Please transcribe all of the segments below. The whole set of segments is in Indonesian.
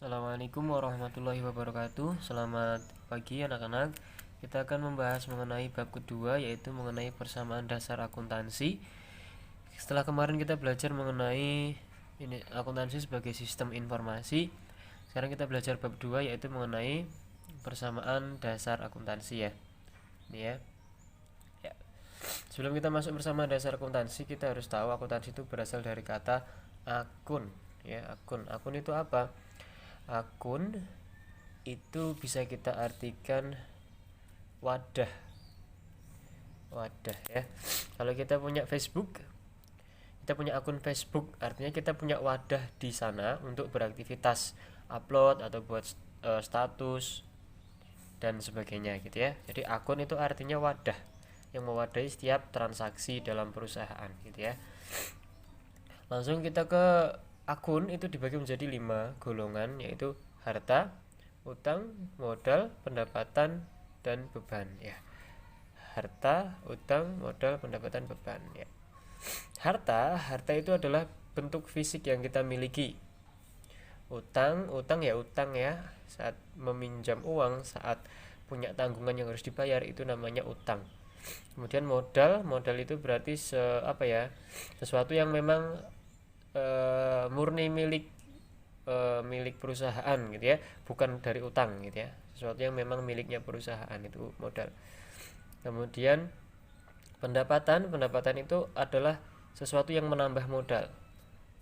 Assalamualaikum warahmatullahi wabarakatuh. Selamat pagi anak-anak. Kita akan membahas mengenai bab kedua, yaitu mengenai persamaan dasar akuntansi. Setelah kemarin kita belajar mengenai ini akuntansi sebagai sistem informasi, sekarang kita belajar bab 2, yaitu mengenai persamaan dasar akuntansi ya. Ini ya. Sebelum kita masuk persamaan dasar akuntansi, kita harus tahu akuntansi itu berasal dari kata akun ya. Akun itu apa? Akun itu bisa kita artikan wadah ya. Kalau kita punya Facebook, kita punya akun Facebook, artinya kita punya wadah di sana untuk beraktivitas, upload atau buat status dan sebagainya gitu ya. Jadi akun itu artinya wadah yang mewadahi setiap transaksi dalam perusahaan gitu ya. Langsung kita ke akun, itu dibagi menjadi 5 golongan, yaitu harta, utang, modal, pendapatan, dan beban ya. Harta, utang, modal, pendapatan, beban ya. Harta itu adalah bentuk fisik yang kita miliki. Utang ya, saat meminjam uang, saat punya tanggungan yang harus dibayar, itu namanya utang. Kemudian modal itu berarti sesuatu yang memang murni milik perusahaan gitu ya, bukan dari utang gitu ya. Sesuatu yang memang miliknya perusahaan, itu modal. Kemudian pendapatan itu adalah sesuatu yang menambah modal.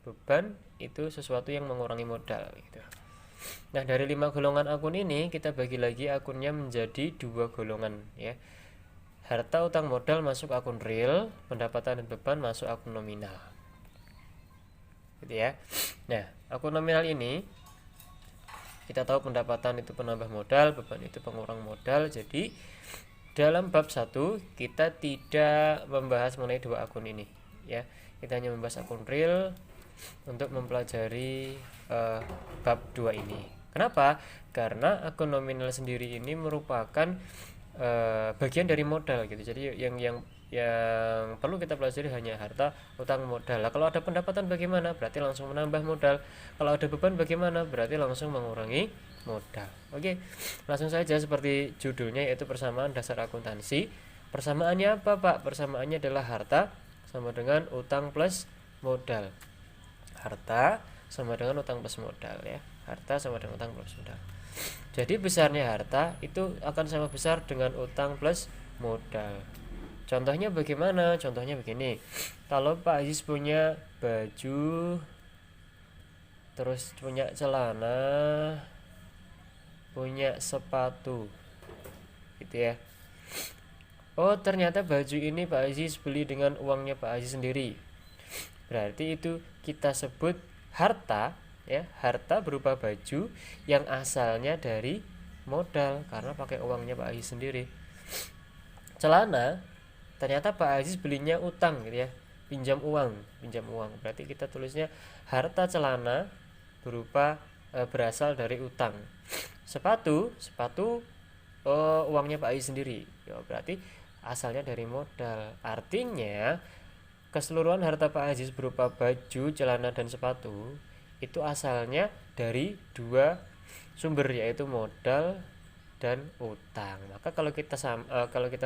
Beban itu sesuatu yang mengurangi modal gitu. Nah, dari 5 golongan akun ini kita bagi lagi akunnya menjadi 2 golongan ya. Harta, utang, modal masuk akun real, pendapatan dan beban masuk akun nominal. Gitu ya. Nah, akun nominal ini kita tahu pendapatan itu penambah modal, beban itu pengurang modal. Jadi dalam bab 1 kita tidak membahas mengenai 2 akun ini ya. Kita hanya membahas akun real untuk mempelajari bab 2 ini. Kenapa? Karena akun nominal sendiri ini merupakan bagian dari modal gitu. Jadi yang perlu kita pelajari hanya harta, utang, modal. Nah, kalau ada pendapatan bagaimana? Berarti langsung menambah modal. Kalau ada beban bagaimana? Berarti langsung mengurangi modal. Oke, langsung saja seperti judulnya, yaitu persamaan dasar akuntansi. Persamaannya apa, Pak? Persamaannya adalah harta sama dengan utang plus modal. Harta sama dengan utang plus modal ya. Harta sama dengan utang plus modal. Jadi besarnya harta itu akan sama besar dengan utang plus modal. Contohnya bagaimana? Contohnya begini. Kalau Pak Aziz punya baju, terus punya celana, punya sepatu, gitu ya. Oh, ternyata baju ini Pak Aziz beli dengan uangnya Pak Aziz sendiri. Berarti itu kita sebut harta ya. Harta berupa baju yang asalnya dari modal karena pakai uangnya Pak Aziz sendiri. Celana ternyata Pak Aziz belinya utang gitu ya, pinjam uang. Berarti kita tulisnya harta celana berupa berasal dari utang. Sepatu uangnya Pak Aziz sendiri ya, berarti asalnya dari modal. Artinya keseluruhan harta Pak Aziz berupa baju, celana, dan sepatu itu asalnya dari 2 sumber, yaitu modal dan utang. Maka kalau kita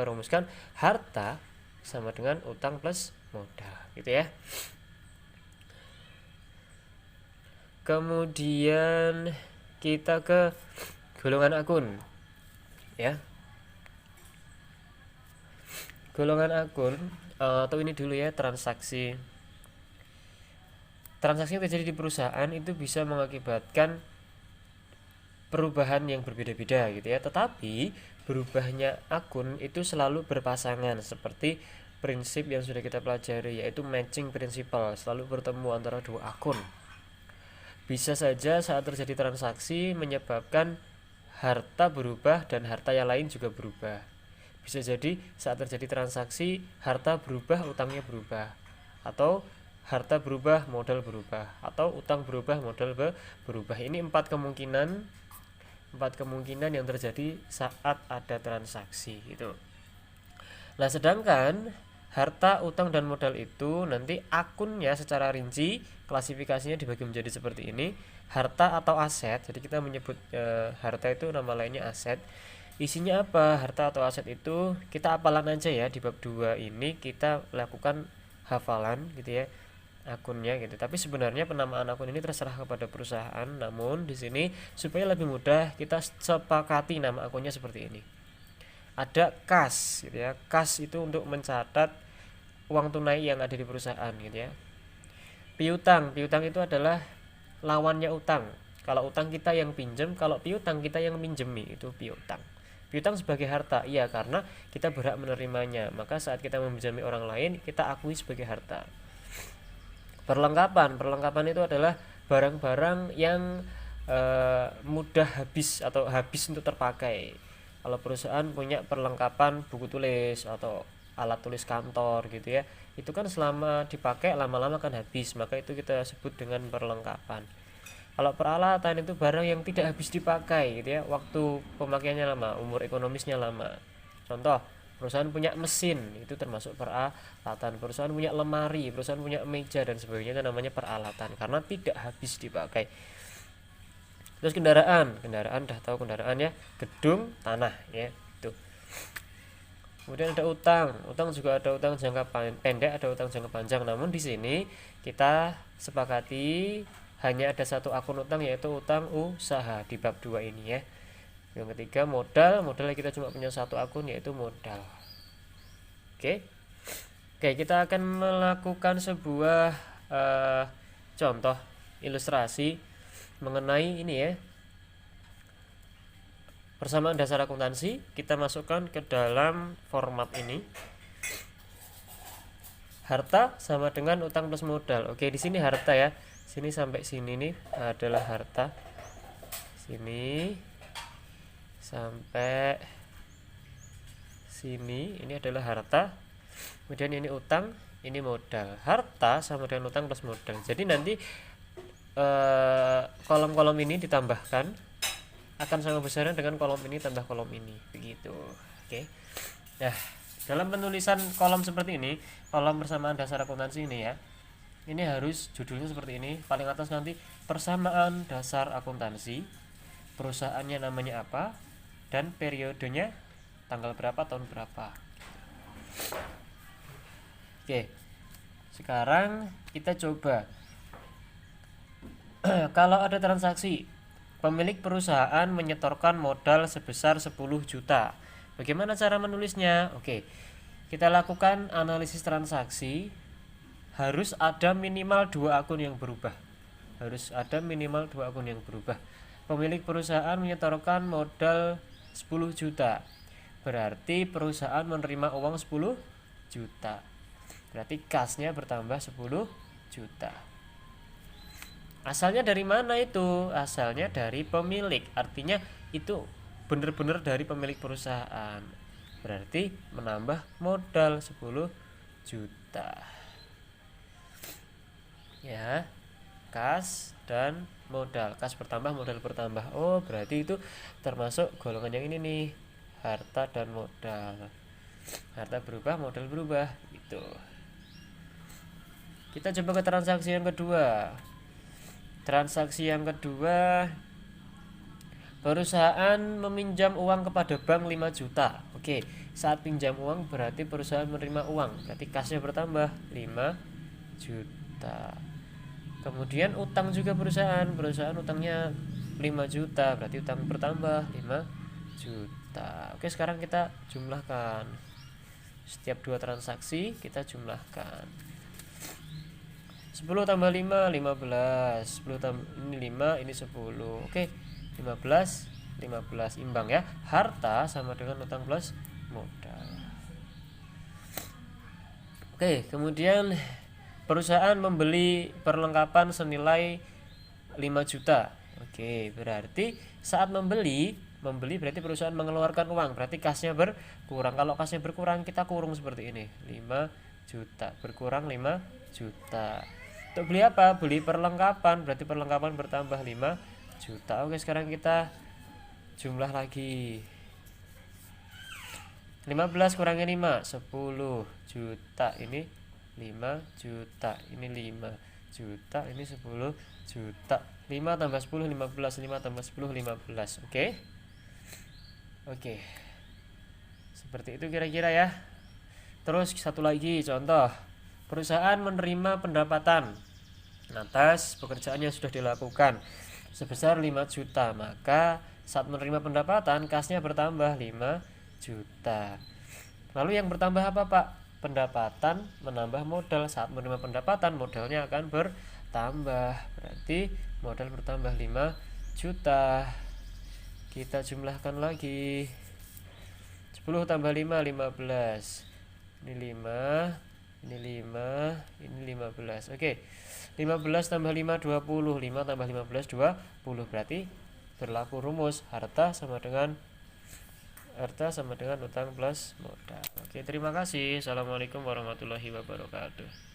rumuskan, harta sama dengan utang plus modal gitu ya. Kemudian kita ke golongan akun ya. Golongan akun atau ini dulu ya, transaksi yang terjadi di perusahaan itu bisa mengakibatkan perubahan yang berbeda-beda gitu ya. Tetapi berubahnya akun itu selalu berpasangan, seperti prinsip yang sudah kita pelajari, yaitu matching principle, selalu bertemu antara 2 akun. Bisa saja saat terjadi transaksi menyebabkan harta berubah dan harta yang lain juga berubah. Bisa jadi saat terjadi transaksi harta berubah, utangnya berubah, atau harta berubah, modal berubah, atau utang berubah, modal berubah. Ini 4 kemungkinan yang terjadi saat ada transaksi gitu. Nah, sedangkan harta, utang, dan modal itu nanti akunnya secara rinci klasifikasinya dibagi menjadi seperti ini. harta atau aset. Jadi kita menyebut harta itu nama lainnya aset. Isinya apa? Harta atau aset itu kita hafalan aja ya. Di bab 2 ini kita lakukan hafalan gitu ya akunnya gitu. Tapi sebenarnya penamaan akun ini terserah kepada perusahaan. Namun di sini supaya lebih mudah kita sepakati nama akunnya seperti ini. Ada kas gitu ya. Kas itu untuk mencatat uang tunai yang ada di perusahaan gitu ya. Piutang itu adalah lawannya utang. Kalau utang kita yang pinjam, kalau piutang kita yang minjemi, itu piutang. Piutang sebagai harta, iya karena kita berhak menerimanya. Maka saat kita meminjami orang lain, kita akui sebagai harta. Perlengkapan itu adalah barang-barang yang mudah habis atau habis untuk terpakai. Kalau perusahaan punya perlengkapan buku tulis atau alat tulis kantor gitu ya, itu kan selama dipakai lama-lama kan habis, maka itu kita sebut dengan perlengkapan. Kalau peralatan itu barang yang tidak habis dipakai gitu ya, waktu pemakaiannya lama, umur ekonomisnya lama. Contoh, perusahaan punya mesin, itu termasuk peralatan. Perusahaan punya lemari, perusahaan punya meja dan sebagainya, itu namanya peralatan karena tidak habis dipakai. Terus kendaraan udah tahu kendaraan ya, gedung, tanah ya, itu. Kemudian ada utang juga ada utang jangka pendek, ada utang jangka panjang. Namun di sini kita sepakati hanya ada satu akun utang, yaitu utang usaha di bab 2 ini ya. Yang ketiga modal kita cuma punya satu akun, yaitu modal. Oke, kita akan melakukan sebuah contoh ilustrasi mengenai ini ya. Persamaan dasar akuntansi kita masukkan ke dalam format ini. Harta sama dengan utang plus modal. Oke, di sini harta ya. Sini sampai sini nih adalah harta. Sini sampai sini ini adalah harta. Kemudian ini utang, ini modal. Harta sama dengan utang plus modal. Jadi nanti kolom-kolom ini ditambahkan akan sama besarnya dengan kolom ini tambah kolom ini, begitu. Oke. Nah, dalam penulisan kolom seperti ini, kolom persamaan dasar akuntansi ini ya, ini harus judulnya seperti ini. Paling atas nanti persamaan dasar akuntansi, perusahaannya namanya apa, dan periodenya tanggal berapa, tahun berapa. Oke, sekarang kita coba. Kalau ada transaksi, pemilik perusahaan menyetorkan modal sebesar 10 juta. Bagaimana cara menulisnya? Oke, kita lakukan analisis transaksi. Harus ada minimal 2 akun yang berubah. Pemilik perusahaan menyetorkan modal 10 juta. Berarti perusahaan menerima uang 10 juta. Berarti kasnya bertambah 10 juta. Asalnya dari mana itu? Asalnya dari pemilik. Artinya itu benar-benar dari pemilik perusahaan. Berarti menambah modal 10 juta. Ya, kas dan modal. Kas bertambah, modal bertambah. Oh, berarti itu termasuk golongan yang ini nih, harta dan modal. Harta berubah, modal berubah gitu. Kita coba ke transaksi yang kedua. Perusahaan meminjam uang kepada bank 5 juta. Oke, saat pinjam uang berarti perusahaan menerima uang, berarti kasnya bertambah 5 juta. Kemudian utang juga perusahaan utangnya 5 juta, berarti utang bertambah 5 juta. Oke, sekarang kita jumlahkan. Setiap 2 transaksi kita jumlahkan. 10 tambah 5, 15. 10 tambah ini 5, ini 10. Oke, 15 imbang ya. Harta sama dengan utang plus modal. Oke, kemudian perusahaan membeli perlengkapan senilai 5 juta. Oke, berarti saat membeli berarti perusahaan mengeluarkan uang, berarti kasnya berkurang. Kalau kasnya berkurang kita kurung seperti ini, 5 juta berkurang 5 juta. Untuk beli apa? Beli perlengkapan, berarti perlengkapan bertambah 5 juta. Oke, sekarang kita jumlah lagi. 15 kurangnya 5, 10 juta. Ini 5 juta, ini 5 juta, ini 10 juta. 5 tambah 10 15, 5 tambah 10 15. Oke. Oke. Seperti itu kira-kira ya. Terus satu lagi contoh. Perusahaan menerima pendapatan atas pekerjaan yang sudah dilakukan sebesar 5 juta, maka saat menerima pendapatan kasnya bertambah 5 juta. Lalu yang bertambah apa Pak? Pendapatan menambah modal. Saat menerima pendapatan modalnya akan bertambah, berarti modal bertambah 5 juta. Kita jumlahkan lagi. 10 tambah 5 15. Ini 5, ini 5, ini 15. Oke. 15 tambah 5 20, 5 tambah 15 20, berarti berlaku rumus harta sama dengan utang plus modal. Oke, terima kasih. Assalamualaikum warahmatullahi wabarakatuh.